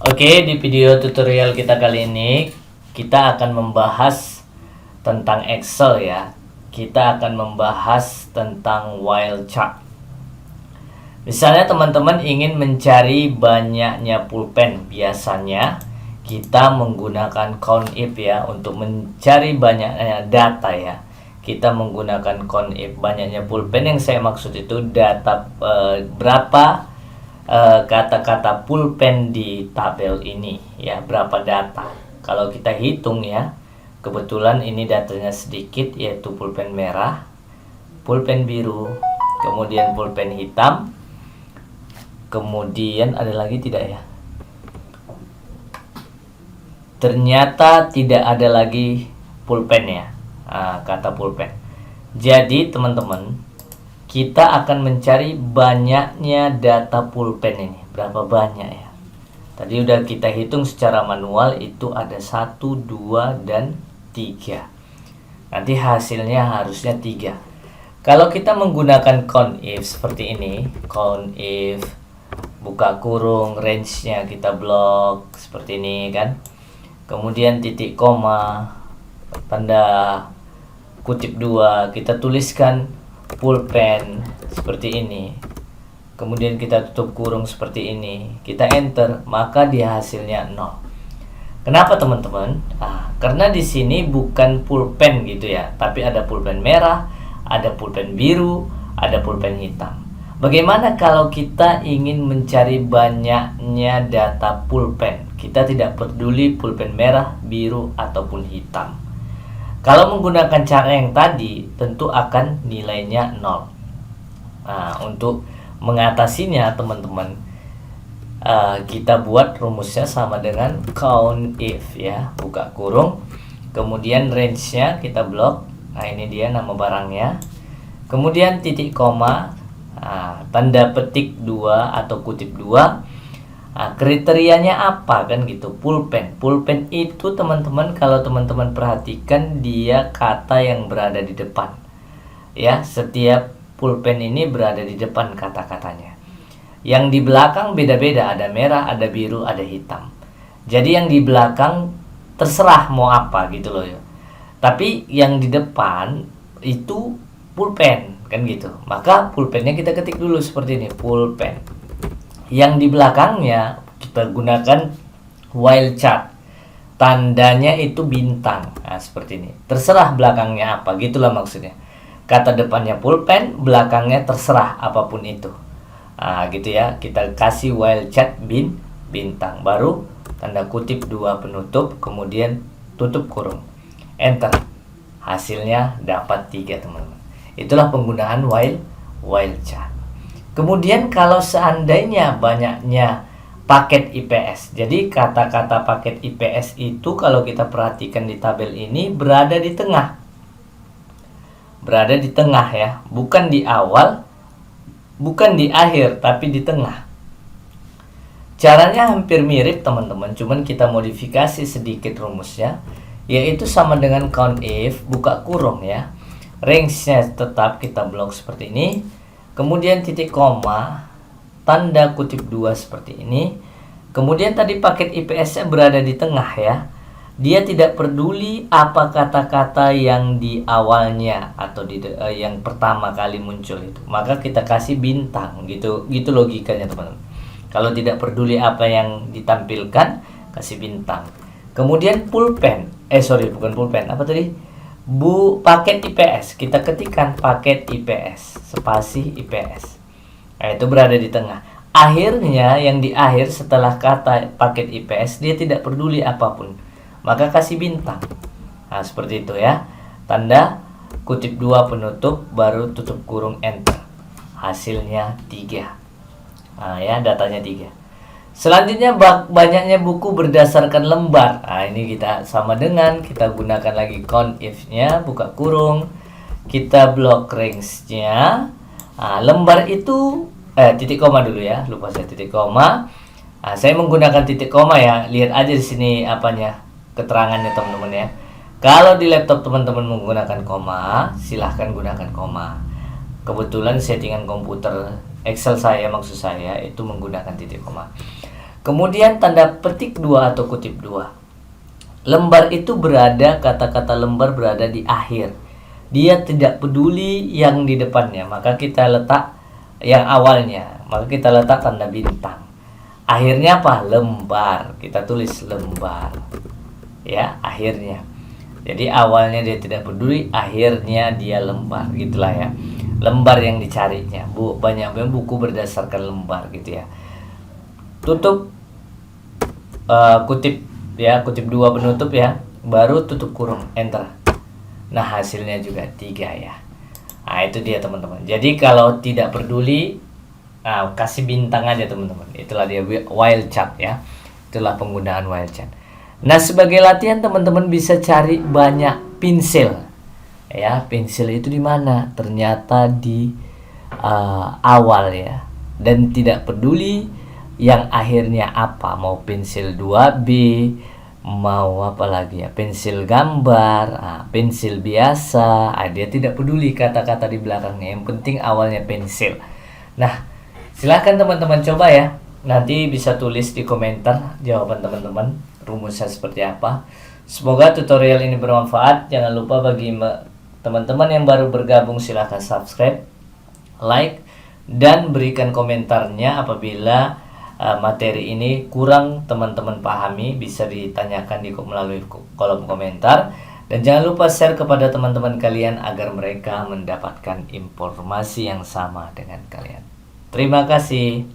Oke, di video tutorial kita kali ini kita akan membahas tentang Excel ya. Kita akan membahas tentang while chart. Misalnya teman-teman ingin mencari banyaknya pulpen, biasanya kita menggunakan COUNTIF ya untuk mencari banyaknya data ya. Kita menggunakan COUNTIF, banyaknya pulpen yang saya maksud itu data berapa kata-kata pulpen di tabel ini ya, berapa data. Kalau kita hitung ya, kebetulan ini datanya sedikit, yaitu pulpen merah, pulpen biru, kemudian pulpen hitam, kemudian ada lagi tidak ya? Ternyata tidak ada lagi pulpen ya, kata pulpen. Jadi teman-teman, kita akan mencari banyaknya data pulpen ini. Berapa banyak ya? Tadi udah kita hitung secara manual, itu ada 1, 2, dan 3. Nanti hasilnya harusnya 3. Kalau kita menggunakan COUNTIF seperti ini, COUNTIF buka kurung, range-nya kita blok seperti ini kan. Kemudian titik koma, tanda kutip 2, kita tuliskan pulpen seperti ini, kemudian kita tutup kurung seperti ini, kita enter, maka dia hasilnya 0. Kenapa teman-teman? Karena di sini bukan pulpen gitu ya, tapi ada pulpen merah, ada pulpen biru, ada pulpen hitam. Bagaimana kalau kita ingin mencari banyaknya data pulpen? Kita tidak peduli pulpen merah, biru, ataupun hitam. Kalau menggunakan cara yang tadi, tentu akan nilainya 0. Nah, untuk mengatasinya teman-teman, kita buat rumusnya sama dengan COUNTIF ya, buka kurung, kemudian range-nya kita blok. Nah, ini dia nama barangnya. Kemudian titik koma, tanda petik 2 atau kutip 2. Kriterianya apa kan gitu, pulpen. Pulpen itu teman-teman, kalau teman-teman perhatikan, dia kata yang berada di depan ya. Setiap pulpen ini berada di depan kata-katanya. Yang di belakang beda-beda, ada merah, ada biru, ada hitam. Jadi yang di belakang terserah mau apa gitu loh ya. Tapi yang di depan itu pulpen kan gitu. Maka pulpennya kita ketik dulu seperti ini, pulpen. Yang di belakangnya kita gunakan while chart, tandanya itu bintang. Nah, seperti ini. Terserah belakangnya apa, gitulah maksudnya. Kata depannya pulpen, belakangnya terserah apapun itu. Gitu ya. Kita kasih while chart bintang, baru tanda kutip 2 penutup, kemudian tutup kurung, enter. Hasilnya dapat 3 teman-teman. Itulah penggunaan while chart. Kemudian kalau seandainya banyaknya paket IPS, jadi kata-kata paket IPS itu kalau kita perhatikan di tabel ini berada di tengah. Berada di tengah ya, bukan di awal, bukan di akhir, tapi di tengah. Caranya hampir mirip teman-teman, cuman kita modifikasi sedikit rumusnya, yaitu sama dengan COUNTIF, buka kurung ya. Range-nya tetap kita blok seperti ini. Kemudian titik koma, tanda kutip 2 seperti ini. Kemudian tadi paket IPS-nya berada di tengah ya. Dia tidak peduli apa kata-kata yang di awalnya atau yang pertama kali muncul itu. Maka kita kasih bintang gitu. Gitu logikanya teman-teman. Kalau tidak peduli apa yang ditampilkan, kasih bintang. Kemudian pulpen. Bukan pulpen. Apa tadi? Paket IPS, kita ketikkan paket IPS, spasi IPS. Nah, itu berada di tengah. Akhirnya, yang di akhir setelah kata paket IPS, dia tidak peduli apapun, maka kasih bintang. Nah, seperti itu ya. Tanda kutip 2 penutup, baru tutup kurung, enter. Hasilnya 3. Nah ya, datanya 3. Selanjutnya banyaknya buku berdasarkan lembar. Nah, ini kita sama dengan kita gunakan lagi COUNTIF-nya, buka kurung, kita blok range-nya. Lembar itu titik koma dulu ya, lupa saya titik koma. Saya menggunakan titik koma ya. Lihat aja di sini apanya, keterangannya teman-teman ya. Kalau di laptop teman-teman menggunakan koma, silahkan gunakan koma. Kebetulan settingan komputer Excel saya, maksud saya, itu menggunakan titik koma. Kemudian tanda petik 2 atau kutip 2. Lembar itu berada, kata-kata lembar berada di akhir. Dia tidak peduli yang di depannya, maka kita letak yang awalnya, maka kita letak tanda bintang. Akhirnya apa? Lembar. Kita tulis lembar. Ya, akhirnya. Jadi awalnya dia tidak peduli, akhirnya dia lembar, gitulah ya. Lembar yang dicarinya. Banyak buku berdasarkan lembar gitu ya. Tutup kutip ya, kutip 2 penutup ya, baru tutup kurung, enter. Nah, hasilnya juga 3 ya. Nah, itu dia teman-teman. Jadi kalau tidak peduli, kasih bintang aja teman-teman. Itulah dia while chart ya. Itulah penggunaan while chart. Nah, sebagai latihan teman-teman bisa cari banyak pensil. Ya, pensil itu di mana? Ternyata di awal ya. Dan tidak peduli yang akhirnya apa, mau pensil 2B, mau apa lagi ya, pensil gambar, pensil biasa, dia tidak peduli kata-kata di belakangnya, yang penting awalnya pensil. Nah, silahkan teman-teman coba ya, nanti bisa tulis di komentar jawaban teman-teman, rumusnya seperti apa. Semoga tutorial ini bermanfaat. Jangan lupa bagi teman-teman yang baru bergabung, silahkan subscribe, like, dan berikan komentarnya apabila materi ini kurang teman-teman pahami, bisa ditanyakan melalui kolom komentar. Dan jangan lupa share kepada teman-teman kalian agar mereka mendapatkan informasi yang sama dengan kalian. Terima kasih.